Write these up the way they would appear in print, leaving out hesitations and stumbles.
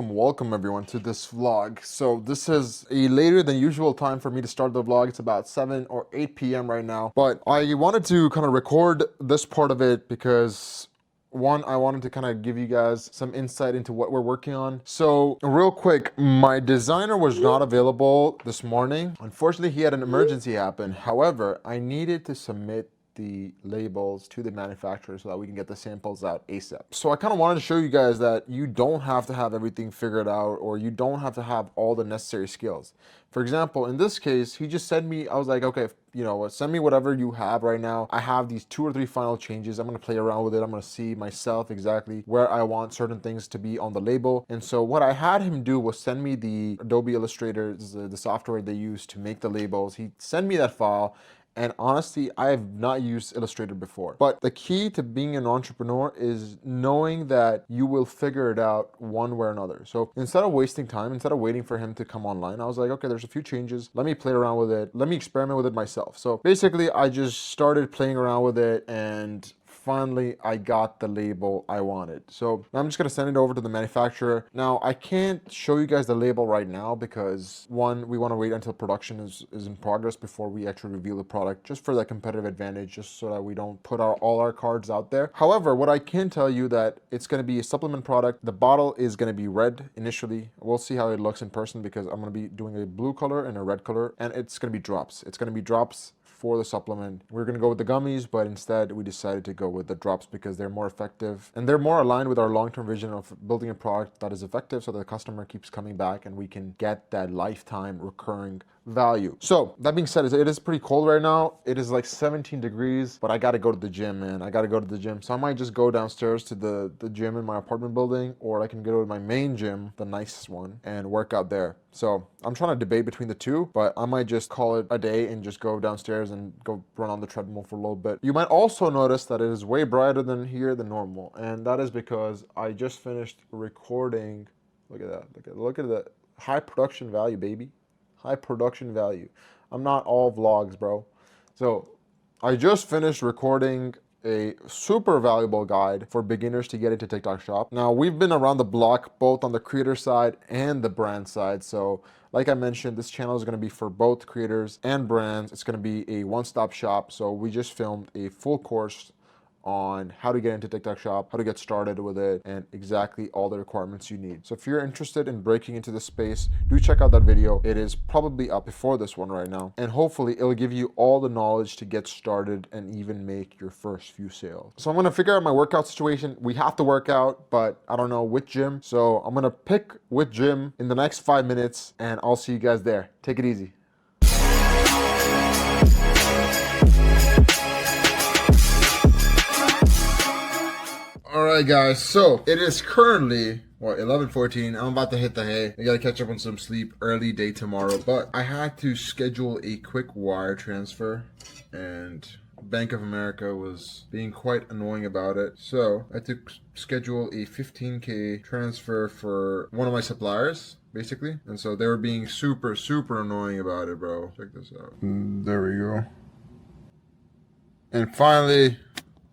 Welcome everyone to this vlog. So this is a later than usual time for me to start the vlog. It's about 7 or 8 p.m. right now, but I wanted to kind of record this part of it because one, I wanted to kind of give you guys some insight into what we're working on. So real quick, my designer was not available this morning. Unfortunately, he had an emergency happen. However, I needed to submit the labels to the manufacturer so that we can get the samples out ASAP. So I kind of wanted to show you guys that you don't have to have everything figured out, or you don't have to have all the necessary skills. For example, in this case, he just sent me, I was like, okay, you know what, send me whatever you have right now. I have these 2 or 3 final changes. I'm gonna play around with it. I'm gonna see myself exactly where I want certain things to be on the label. And so what I had him do was send me the Adobe Illustrator, the software they use to make the labels. He sent me that file. And honestly, I have not used Illustrator before. But the key to being an entrepreneur is knowing that you will figure it out one way or another. So instead of wasting time, instead of waiting for him to come online, I was like, okay, there's a few changes. Let me play around with it. Let me experiment with it myself. So basically, I just started playing around with it, and finally I got the label I wanted. So I'm just gonna send it over to the manufacturer. Now I can't show you guys the label right now because one, we wanna wait until production is in progress before we actually reveal the product, just for that competitive advantage, just so that we don't put all our cards out there. However, what I can tell you that it's gonna be a supplement product. The bottle is gonna be red initially. We'll see how it looks in person because I'm gonna be doing a blue color and a red color, and it's gonna be drops. It's gonna be drops for the supplement. We're gonna go with the gummies, but instead we decided to go with the drops because they're more effective and they're more aligned with our long-term vision of building a product that is effective so the customer keeps coming back and we can get that lifetime recurring value. So that being said, it is pretty cold right now. It is like 17 degrees, but I gotta go to the gym, man. I gotta go to the gym. So I might just go downstairs to the gym in my apartment building, or I can go to my main gym, the nicest one, and work out there. So I'm trying to debate between the two, but I might just call it a day and just go downstairs and go run on the treadmill for a little bit. You might also notice that it is way brighter than here than normal, and that is because I just finished recording. Look at that. Look at the high production value, baby. High production value. I'm not all vlogs, bro. So I just finished recording a super valuable guide for beginners to get into TikTok Shop. Now, we've been around the block both on the creator side and the brand side. So like I mentioned, this channel is going to be for both creators and brands. It's going to be a one-stop shop. So we just filmed a full course on how to get into TikTok Shop, how to get started with it, and exactly all the requirements you need. So if you're interested in breaking into the space, do check out that video. It is probably up before this one right now, and hopefully it'll give you all the knowledge to get started and even make your first few sales. So I'm gonna figure out my workout situation. We have to work out, but I don't know which gym. So I'm gonna pick which gym in the next 5 minutes, and I'll see you guys there. Take it easy. All right, guys, so it is currently, what, 11:14. I'm about to hit the hay. I gotta catch up on some sleep, early day tomorrow, but I had to schedule a quick wire transfer, and Bank of America was being quite annoying about it. So I had to schedule a 15K transfer for one of my suppliers, basically. And so they were being super annoying about it, bro. Check this out. There we go. And finally,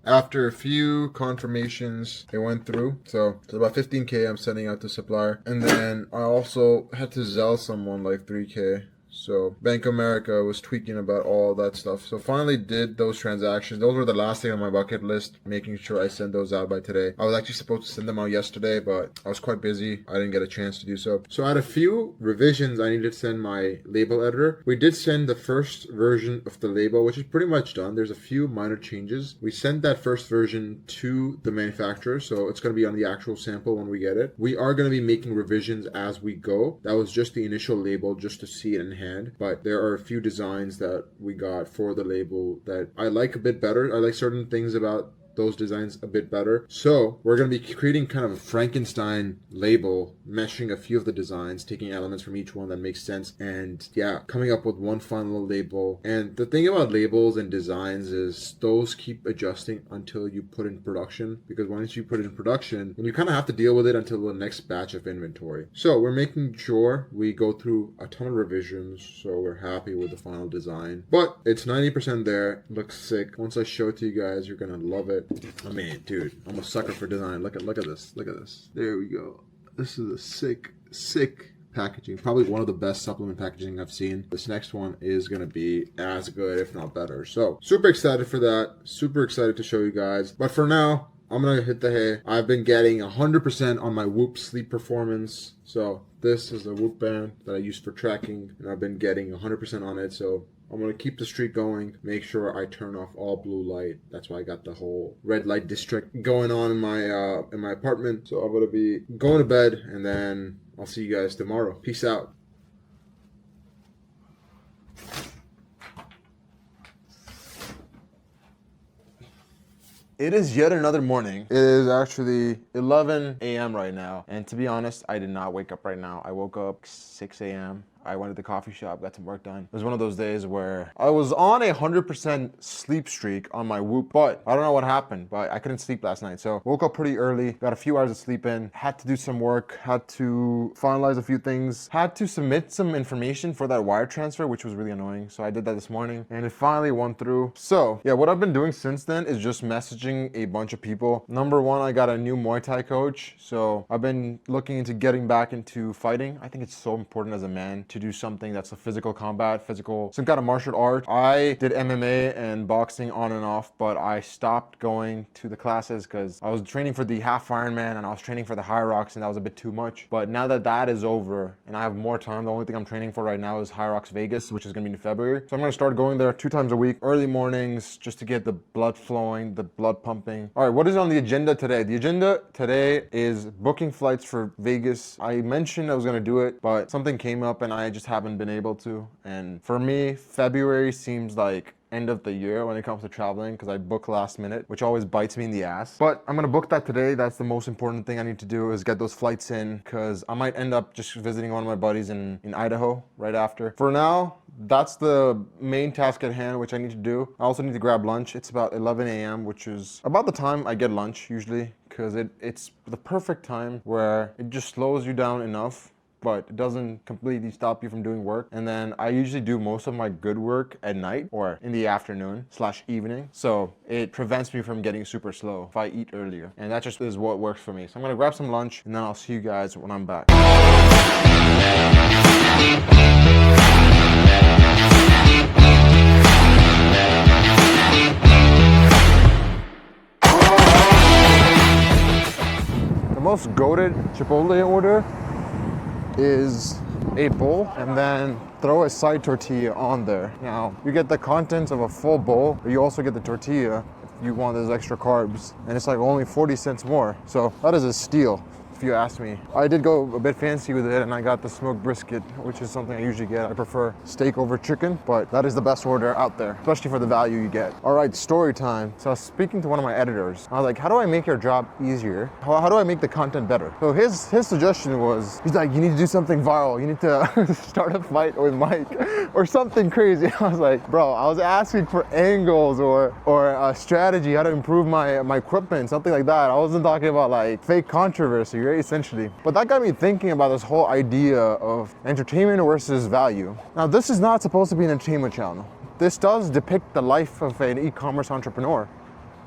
after a few confirmations, it went through. So it's about 15K I'm sending out to supplier. And then I also had to Zelle someone like 3K. So Bank of America was tweaking about all that stuff. So finally did those transactions. Those were the last thing on my bucket list, making sure I send those out by today. I was actually supposed to send them out yesterday, but I was quite busy. I didn't get a chance to do so. So I had a few revisions I needed to send my label editor. We did send the first version of the label, which is pretty much done. There's a few minor changes. We sent that first version to the manufacturer, so it's going to be on the actual sample when we get it. We are going to be making revisions as we go. That was just the initial label, just to see it in hand. But there are a few designs that we got for the label that I like a bit better. I like certain things about those designs a bit better. So we're going to be creating kind of a Frankenstein label, meshing a few of the designs, taking elements from each one that makes sense, and yeah, coming up with one final label. And the thing about labels and designs is those keep adjusting until you put in production, because once you put it in production, then you kind of have to deal with it until the next batch of inventory. So we're making sure we go through a ton of revisions, so we're happy with the final design. But it's 90% there. Looks sick. Once I show it to you guys, you're gonna love it. I mean, dude, I'm a sucker for design. Look at this. Look at this. There we go. This is a sick packaging. Probably one of the best supplement packaging I've seen. This next one is going to be as good, if not better. So super excited for that. Super excited to show you guys. But for now, I'm going to hit the hay. I've been getting 100% on my Whoop sleep performance. So this is a Whoop band that I use for tracking, and I've been getting 100% on it. So I'm going to keep the streak going, make sure I turn off all blue light. That's why I got the whole red light district going on in my apartment. So I'm going to be going to bed, and then I'll see you guys tomorrow. Peace out. It is yet another morning. It is actually 11 a.m. right now. And to be honest, I did not wake up right now. I woke up 6 a.m. I went to the coffee shop, got some work done. It was one of those days where I was on a 100% sleep streak on my Whoop, but I don't know what happened, but I couldn't sleep last night. So woke up pretty early, got a few hours of sleep in, had to do some work, had to finalize a few things, had to submit some information for that wire transfer, which was really annoying. So I did that this morning and it finally went through. So yeah, what I've been doing since then is just messaging a bunch of people. Number one, I got a new Muay Thai coach. So I've been looking into getting back into fighting. I think it's so important as a man to do something that's a physical combat, some kind of martial art. I did MMA and boxing on and off, but I stopped going to the classes because I was training for the half Ironman and I was training for the High Rocks, and that was a bit too much. But now that that is over and I have more time, the only thing I'm training for right now is High Rocks Vegas, which is going to be in February. So I'm going to start going there 2 times a week, early mornings, just to get the blood flowing, the blood pumping. All right, what is on the agenda today? The agenda today is booking flights for Vegas. I mentioned I was going to do it, but something came up and I just haven't been able to. And for me, February seems like end of the year when it comes to traveling, because I book last minute, which always bites me in the ass. But I'm gonna book that today. That's the most important thing I need to do, is get those flights in, because I might end up just visiting one of my buddies in Idaho right after. For now, that's the main task at hand, which I need to do. I also need to grab lunch. It's about 11 a.m., which is about the time I get lunch usually, because it's the perfect time where it just slows you down enough, but it doesn't completely stop you from doing work. And then I usually do most of my good work at night or in the afternoon/evening. So it prevents me from getting super slow if I eat earlier. And that just is what works for me. So I'm gonna grab some lunch and then I'll see you guys when I'm back. The most goated Chipotle order is a bowl and then throw a side tortilla on there. Now, you get the contents of a full bowl, but you also get the tortilla if you want those extra carbs. And it's like only 40 cents more. So that is a steal, if you ask me. I did go a bit fancy with it and I got the smoked brisket, which is something I usually get. I prefer steak over chicken, but that is the best order out there, especially for the value you get. All right, story time. So I was speaking to one of my editors. I was like, how do I make your job easier? How do I make the content better? So his suggestion was, he's like, you need to do something viral. You need to start a fight with Mike or something crazy. I was like, bro, I was asking for angles or a strategy, how to improve my equipment, something like that. I wasn't talking about like fake controversy, right, essentially. But that got me thinking about this whole idea of entertainment versus value. Now, this is not supposed to be an entertainment channel. This does depict the life of an e-commerce entrepreneur,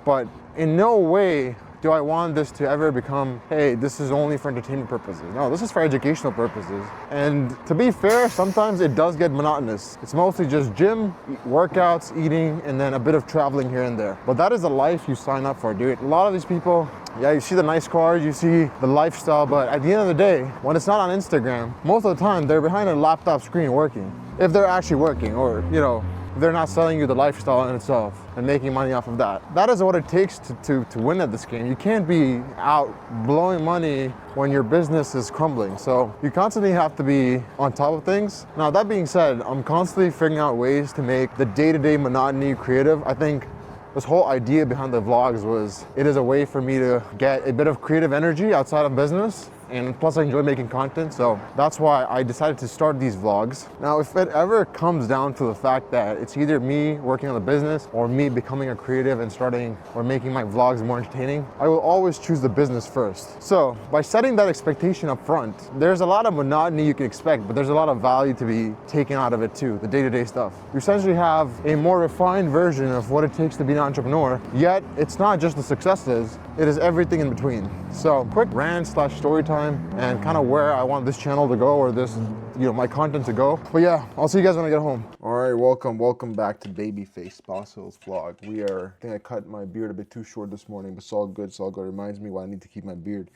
but in no way do I want this to ever become, hey, this is only for entertainment purposes. No, this is for educational purposes. And to be fair, sometimes it does get monotonous. It's mostly just gym, workouts, eating, and then a bit of traveling here and there. But that is the life you sign up for, dude. A lot of these people, yeah, you see the nice cars, you see the lifestyle, but at the end of the day, when it's not on Instagram, most of the time they're behind a laptop screen working. If they're actually working, or, you know, they're not selling you the lifestyle in itself and making money off of that. That is what it takes to win at this game. You can't be out blowing money when your business is crumbling. So you constantly have to be on top of things. Now, that being said, I'm constantly figuring out ways to make the day-to-day monotony creative. I think this whole idea behind the vlogs was it is a way for me to get a bit of creative energy outside of business. And plus I enjoy making content, so that's why I decided to start these vlogs. Now, if it ever comes down to the fact that it's either me working on the business or me becoming a creative and starting or making my vlogs more entertaining, I will always choose the business first. So by setting that expectation up front, there's a lot of monotony you can expect, but there's a lot of value to be taken out of it too, the day-to-day stuff. You essentially have a more refined version of what it takes to be an entrepreneur, yet it's not just the successes, it is everything in between. So quick rant / story time and kind of where I want this channel to go or this, my content to go. But yeah, I'll see you guys when I get home. All right, welcome back to Babyface Boss Hills vlog. I think I cut my beard a bit too short this morning, but it's all good. It reminds me why I need to keep my beard.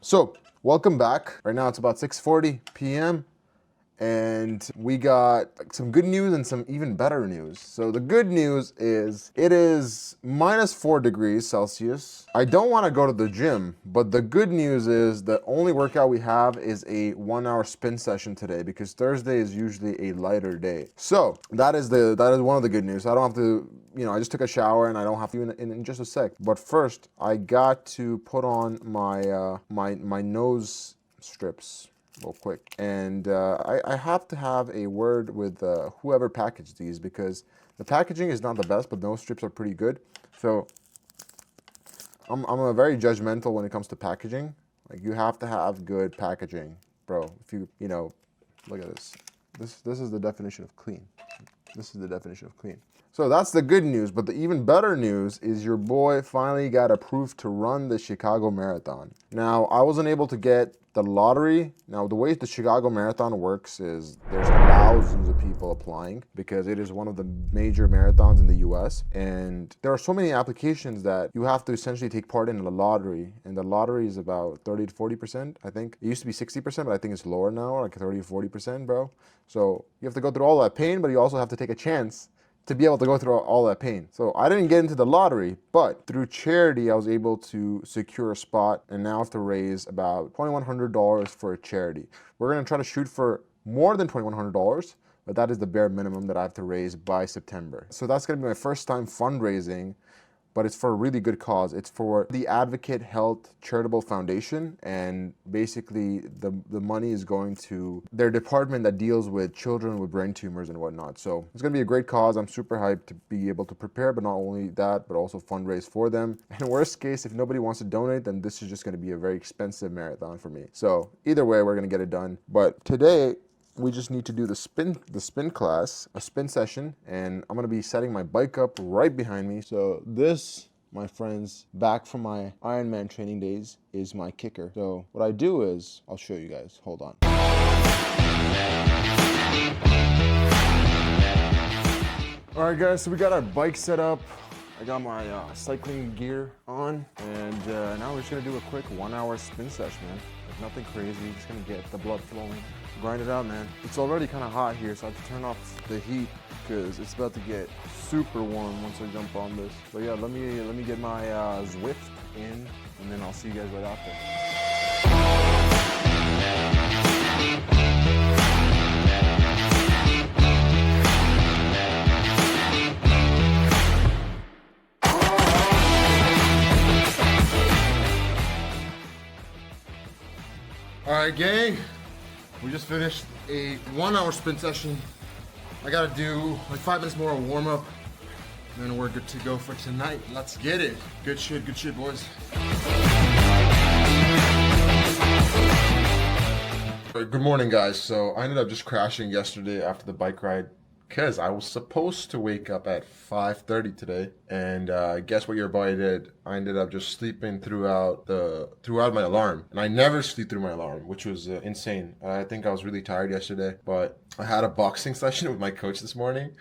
So welcome back. Right now it's about 6:40 p.m. and we got some good news and some even better news. So the good news is it is -4 degrees Celsius. I don't want to go to the gym, but the good news is the only workout we have is a 1-hour spin session today because Thursday is usually a lighter day. So that is one of the good news. I don't have to, I just took a shower and I don't have to in just a sec. But first, I got to put on my nose strips real quick, and I have to have a word with whoever packaged these because the packaging is not the best, but those strips are pretty good. So I'm a very judgmental when it comes to packaging. Like, you have to have good packaging, bro. If you look at this. This is the definition of clean. This is the definition of clean. So that's the good news, but the even better news is your boy finally got approved to run the Chicago Marathon. Now, I wasn't able to get the lottery. Now, the way the Chicago Marathon works is there's thousands of people applying because it is one of the major marathons in the US. And there are so many applications that you have to essentially take part in the lottery. And the lottery is about 30 to 40%, I think. It used to be 60%, but I think it's lower now, like 30 to 40%, bro. So you have to go through all that pain, but you also have to take a chance to be able to go through all that pain. So I didn't get into the lottery, but through charity, I was able to secure a spot and now have to raise about $2,100 for a charity. We're gonna try to shoot for more than $2,100, but that is the bare minimum that I have to raise by September. So that's gonna be my first time fundraising, but it's for a really good cause. It's for the Advocate Health Charitable Foundation, and basically the money is going to their department that deals with children with brain tumors and whatnot. So it's gonna be a great cause. I'm super hyped to be able to prepare, but not only that, but also fundraise for them. And worst case, if nobody wants to donate, then this is just gonna be a very expensive marathon for me. So either way, we're gonna get it done. But today, we just need to do the spin class, a spin session, and I'm gonna be setting my bike up right behind me. So this, my friends, back from my Ironman training days, is my kicker. So what I do is, I'll show you guys, hold on. All right guys, so we got our bike set up. I got my cycling gear on, and now we're just gonna do a quick 1-hour spin session, man. Like, nothing crazy, just gonna get the blood flowing. Grind it out, man. It's already kind of hot here, so I have to turn off the heat because it's about to get super warm once I jump on this. But yeah, let me get my Zwift in, and then I'll see you guys right after. All right, gang. We just finished a 1-hour spin session. I gotta do like 5 minutes more of warm up, and then we're good to go for tonight. Let's get it. Good shit, boys. Good morning, guys. So I ended up just crashing yesterday after the bike ride because I was supposed to wake up at 5:30 today, and guess what your boy did? I ended up just sleeping throughout my alarm, and I never sleep through my alarm, which was insane. I think I was really tired yesterday, but I had a boxing session with my coach this morning,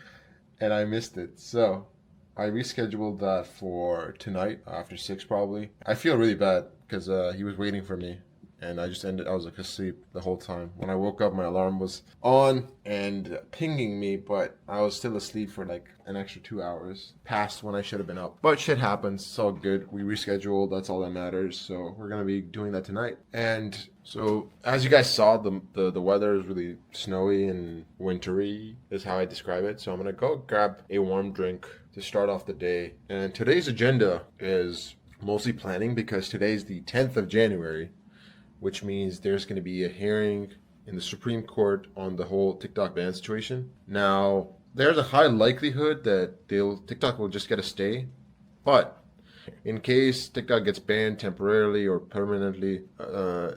and I missed it. So I rescheduled that for tonight after 6 probably. I feel really bad because he was waiting for me. and I was like asleep the whole time. When I woke up, my alarm was on and pinging me, but I was still asleep for like an extra 2 hours past when I should have been up. But shit happens, it's all good. We rescheduled, that's all that matters. So we're gonna be doing that tonight. And so as you guys saw, the weather is really snowy and wintry is how I describe it. So I'm gonna go grab a warm drink to start off the day. And today's agenda is mostly planning because today's the 10th of January, which means there's going to be a hearing in the Supreme Court on the whole TikTok ban situation. Now, there's a high likelihood that TikTok will just get a stay, but in case TikTok gets banned temporarily or permanently,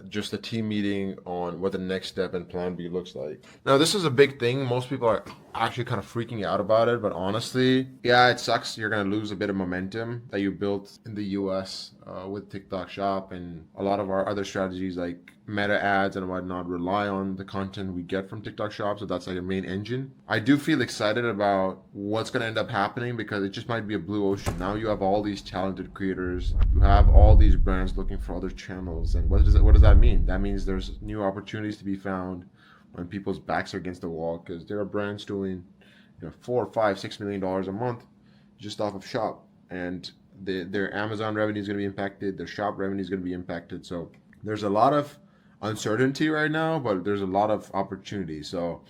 just a team meeting on what the next step and plan B looks like. Now, this is a big thing. Most people are actually kind of freaking out about it, but honestly, yeah, it sucks. You're going to lose a bit of momentum that you built in the US with TikTok Shop, and a lot of our other strategies like meta ads and whatnot rely on the content we get from TikTok Shop, so that's like a main engine. I do feel excited about what's going to end up happening because it just might be a blue ocean. Now you have all these talented creators, you have all these brands looking for other channels, and what does that mean? That means there's new opportunities to be found when people's backs are against the wall, because there are brands doing $4, $5, $6 million a month just off of Shop, and their Amazon revenue is going to be impacted, their Shop revenue is going to be impacted. So there's a lot of uncertainty right now, but there's a lot of opportunity. So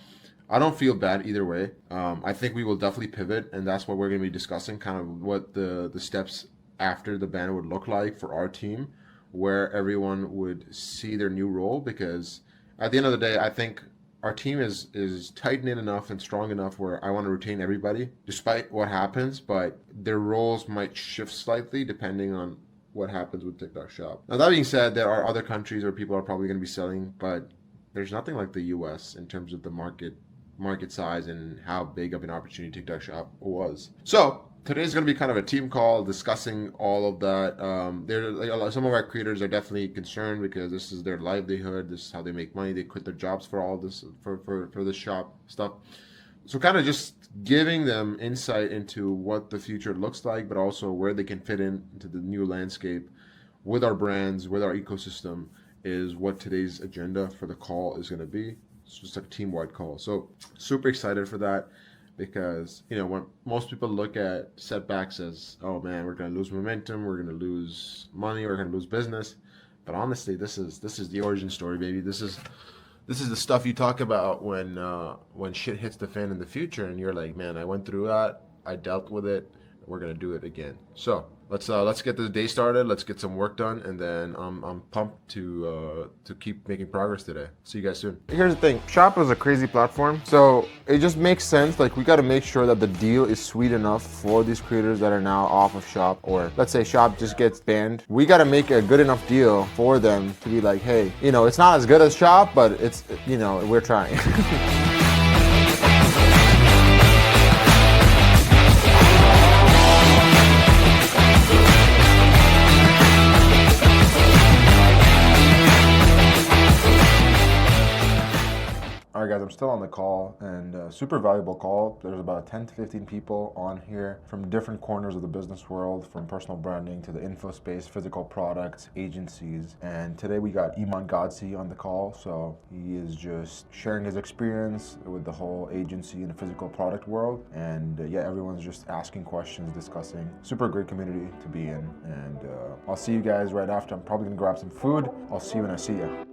I don't feel bad either way. I think we will definitely pivot, and that's what we're going to be discussing, kind of what the steps after the ban would look like for our team, where everyone would see their new role, because at the end of the day, I think our team is tight knit enough and strong enough where I want to retain everybody despite what happens, but their roles might shift slightly depending on what happens with TikTok Shop. Now, that being said, there are other countries where people are probably going to be selling, but there's nothing like the US in terms of the market size and how big of an opportunity TikTok Shop was. So today's going to be kind of a team call discussing all of that. Some of our creators are definitely concerned because this is their livelihood. This is how they make money. They quit their jobs for all this, for this shop stuff. So kind of just giving them insight into what the future looks like, but also where they can fit into the new landscape with our brands, with our ecosystem, is what today's agenda for the call is going to be. It's just a team-wide call. So super excited for that. Because, when most people look at setbacks as, oh man, we're going to lose momentum, we're going to lose money, we're going to lose business. But honestly, this is the origin story, baby. This is the stuff you talk about when shit hits the fan in the future, and you're like, man, I went through that, I dealt with it, we're going to do it again. So let's get the day started. Let's get some work done, and then I'm pumped to keep making progress today. See you guys soon. Here's the thing: Shop is a crazy platform, so it just makes sense. Like, we got to make sure that the deal is sweet enough for these creators that are now off of Shop, or let's say Shop just gets banned. We got to make a good enough deal for them to be like, hey, it's not as good as Shop, but it's we're trying. All right, guys, I'm still on the call, and super valuable call. There's about 10 to 15 people on here from different corners of the business world, from personal branding to the info space, physical products, agencies. And today we got Iman Godsi on the call. So he is just sharing his experience with the whole agency and physical product world. And yeah, everyone's just asking questions, discussing. Super great community to be in. And I'll see you guys right after. I'm probably gonna grab some food. I'll see you when I see you.